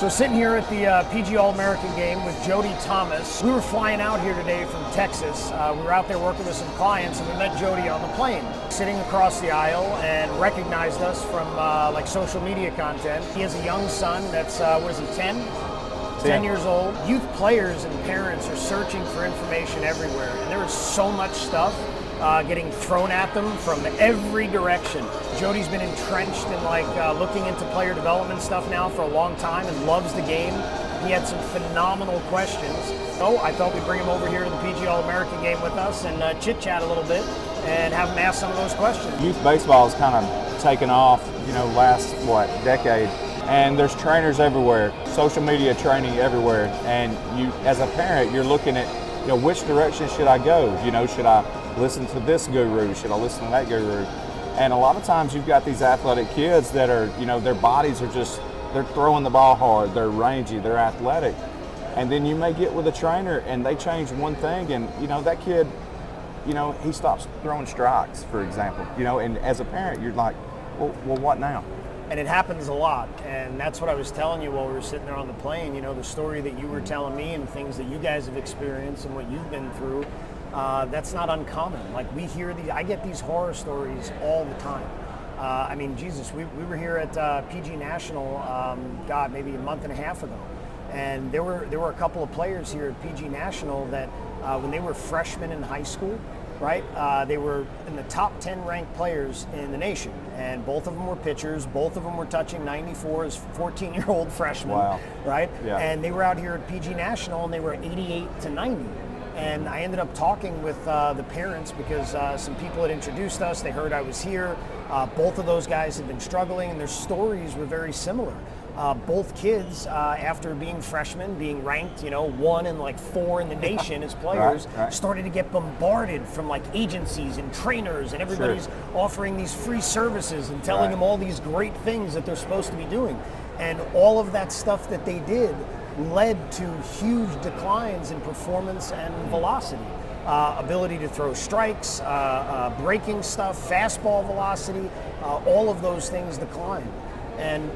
So sitting here at the PG All-American game with Jody Thomas. We were flying out here today from Texas. We were out there working with some clients, and we met Jody on the plane. Sitting across the aisle and recognized us from like social media content. He has a young son that's, what is he, 10? 10 years old. Youth players and parents are searching for information everywhere, and there is so much stuff getting thrown at them from every direction. Jody's been entrenched in looking into player development stuff now for a long time and loves the game. He had some phenomenal questions. So I thought we'd bring him over here to the PG All-American game with us and chit-chat a little bit and have him ask some of those questions. Youth baseball has kind of taken off, last, decade. And there's trainers everywhere, social media training everywhere. And you, as a parent, you're looking at, which direction should I go? Should I listen to this guru? Should I listen to that guru? And a lot of times you've got these athletic kids that are, their bodies are just, they're throwing the ball hard, they're rangy, they're athletic. And then you may get with a trainer and they change one thing and, that kid, he stops throwing strikes, for example. And as a parent, you're like, well, what now? And it happens a lot, and that's what I was telling you while we were sitting there on the plane, the story that you were telling me and things that you guys have experienced and what you've been through, that's not uncommon. Like we hear I get these horror stories all the time. Jesus, we were here at PG National, maybe a month and a half ago, and there were a couple of players here at PG National that when they were freshmen in high school, right? They were in the top 10 ranked players in the nation, and both of them were pitchers. Both of them were touching 94 as 14-year-old freshmen, wow. Right? Yeah. And they were out here at PG National, and they were 88 to 90. And I ended up talking with the parents because some people had introduced us. They heard I was here. Both of those guys had been struggling, and their stories were very similar. Both kids, after being freshmen, being ranked, 1 and 4 in the nation as players, right. started to get bombarded from agencies and trainers, and everybody's offering these free services and telling them all these great things that they're supposed to be doing. And all of that stuff that they did led to huge declines in performance and velocity. Ability to throw strikes, breaking stuff, fastball velocity, all of those things declined. And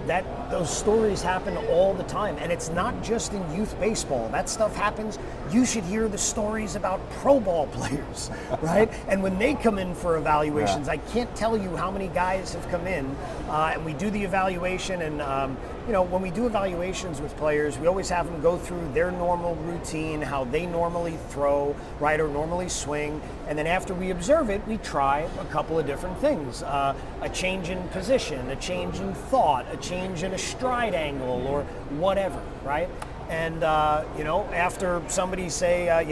those stories happen all the time. And it's not just in youth baseball. That stuff happens. You should hear the stories about pro ball players, right? And when they come in for evaluations, I can't tell you how many guys have come in, and we do the evaluation. And, when we do evaluations with players, we always have them go through their normal routine, how they normally throw, right, or normally swing. And then after we observe it, we try a couple of different things. A change in position, a change in thought, a change in a stride angle, or whatever, right? And, after somebody you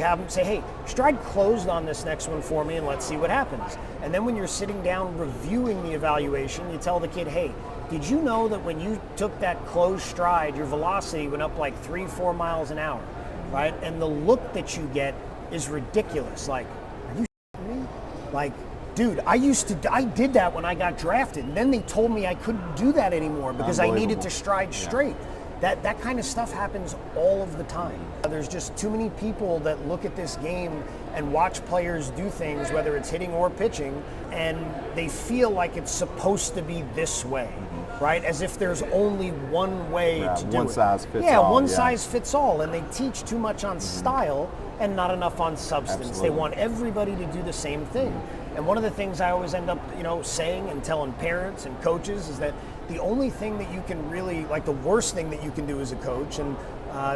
have them say, hey, stride closed on this next one for me and let's see what happens. And then when you're sitting down reviewing the evaluation, you tell the kid, hey, did you know that when you took that closed stride, your velocity went up 3-4 miles an hour, right? And the look that you get is ridiculous. Like, are you shitting me? Dude, I did that when I got drafted, and then they told me I couldn't do that anymore because I needed to stride straight. That kind of stuff happens all of the time. There's just too many people that look at this game and watch players do things, whether it's hitting or pitching, and they feel like it's supposed to be this way, right? As if there's only one way to do it. One size fits all. One size fits all, and they teach too much on style and not enough on substance. Absolutely. They want everybody to do the same thing. And one of the things I always end up, saying and telling parents and coaches is that the only thing that you can really, the worst thing that you can do as a coach, and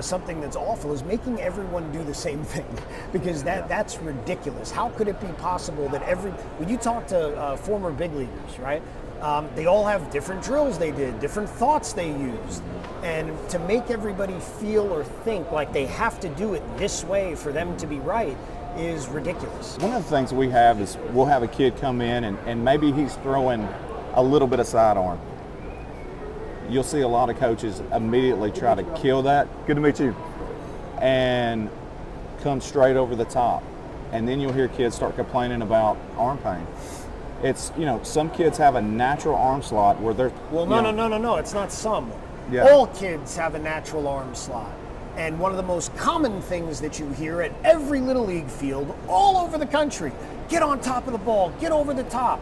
something that's awful, is making everyone do the same thing, because that's ridiculous. How could it be possible that when you talk to former big leaguers, right? They all have different drills they did, different thoughts they used. And to make everybody feel or think like they have to do it this way for them to be right is ridiculous. One of the things we have is we'll have a kid come in and maybe he's throwing a little bit of sidearm. You'll see a lot of coaches immediately try to kill that. Good to meet you. And come straight over the top. And then you'll hear kids start complaining about arm pain. It's, some kids have a natural arm slot where they're... Well, no, it's not some. Yeah. All kids have a natural arm slot. And one of the most common things that you hear at every Little League field all over the country, get on top of the ball, get over the top.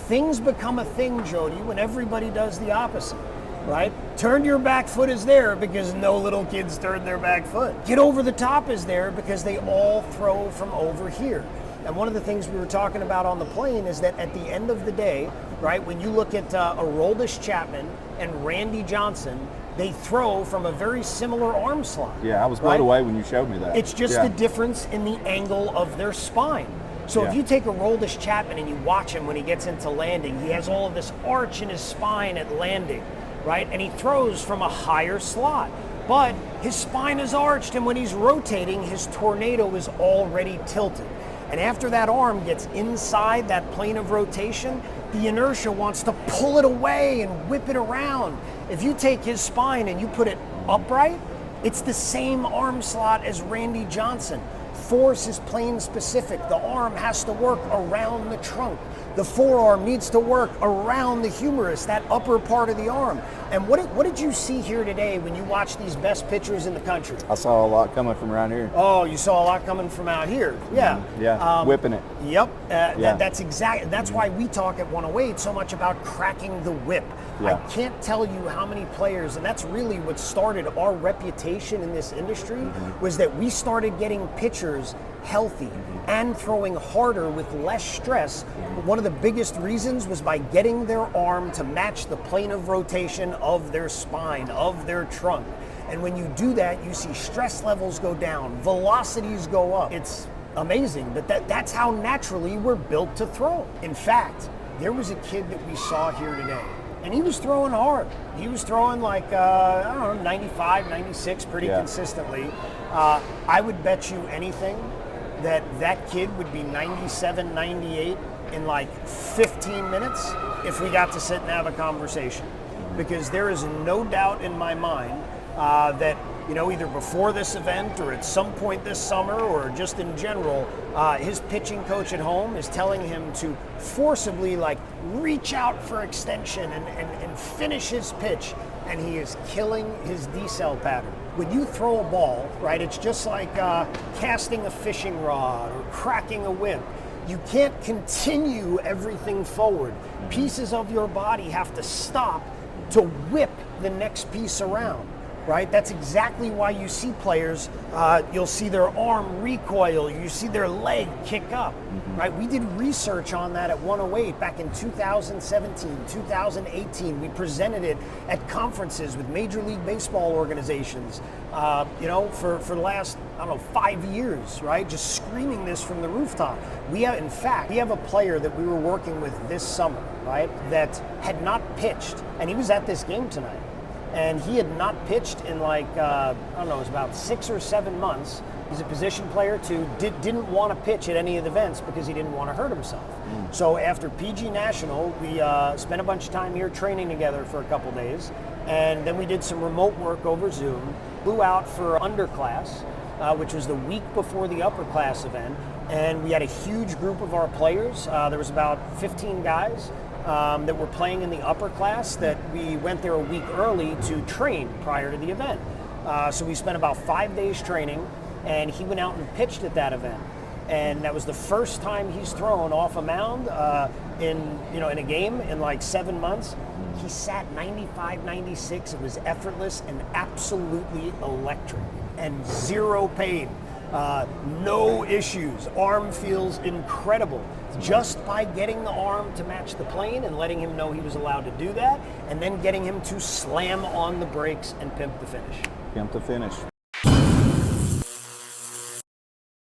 Things become a thing, Jody, when everybody does the opposite. right? Turn your back foot is there because no little kids turn their back foot. Get over the top is there because they all throw from over here. And one of the things we were talking about on the plane is that at the end of the day, right, when you look at Aroldis Chapman and Randy Johnson, they throw from a very similar arm slot. Yeah, I was blown away when you showed me that. It's just the difference in the angle of their spine. So if you take Aroldis Chapman and you watch him when he gets into landing, he has all of this arch in his spine at landing, right? And he throws from a higher slot. But his spine is arched, and when he's rotating, his tornado is already tilted. And after that arm gets inside that plane of rotation, the inertia wants to pull it away and whip it around. If you take his spine and you put it upright, it's the same arm slot as Randy Johnson. Force is plane specific. The arm has to work around the trunk. The forearm needs to work around the humerus, that upper part of the arm. And what did you see here today when you watched these best pitchers in the country? I saw a lot coming from around here. Oh, you saw a lot coming from out here. Yeah. Mm-hmm. Yeah, whipping it. Yep. That's why we talk at 108 so much about cracking the whip. Yeah. I can't tell you how many players, and that's really what started our reputation in this industry, was that we started getting pitchers healthy and throwing harder with less stress. One of the biggest reasons was by getting their arm to match the plane of rotation of their spine, of their trunk. And when you do that, you see stress levels go down, velocities go up. It's amazing, but that's how naturally we're built to throw. In fact, there was a kid that we saw here today, and he was throwing hard. He was throwing like, 95, 96 pretty consistently. I would bet you anything that kid would be 97, 98 in like 15 minutes if we got to sit and have a conversation. Because there is no doubt in my mind that, either before this event or at some point this summer or just in general, his pitching coach at home is telling him to forcibly reach out for extension and finish his pitch, and he is killing his decel pattern. When you throw a ball, right, it's just like casting a fishing rod or cracking a whip. You can't continue everything forward. Pieces of your body have to stop to whip the next piece around, right? That's exactly why you see players, you'll see their arm recoil, you see their leg kick up, right? We did research on that at 108 back in 2017, 2018. We presented it at conferences with Major League Baseball organizations, for the last, 5 years, right? Just screaming this from the rooftop. We have a player that we were working with this summer, right, that had not pitched, and he was at this game tonight. And he had not pitched in it was about 6 or 7 months. He's a position player too, didn't want to pitch at any of the events because he didn't want to hurt himself. So after PG National, we spent a bunch of time here training together for a couple days. And then we did some remote work over Zoom, flew out for underclass, which was the week before the upper class event. And we had a huge group of our players. There was about 15 guys that were playing in the upper class that we went there a week early to train prior to the event. So we spent about 5 days training, and he went out and pitched at that event. And that was the first time he's thrown off a mound in a game in like 7 months. He sat 95, 96. It was effortless and absolutely electric and zero pain. No issues. Arm feels incredible. Just by getting the arm to match the plane and letting him know he was allowed to do that, and then getting him to slam on the brakes and pimp the finish. Pimp the finish.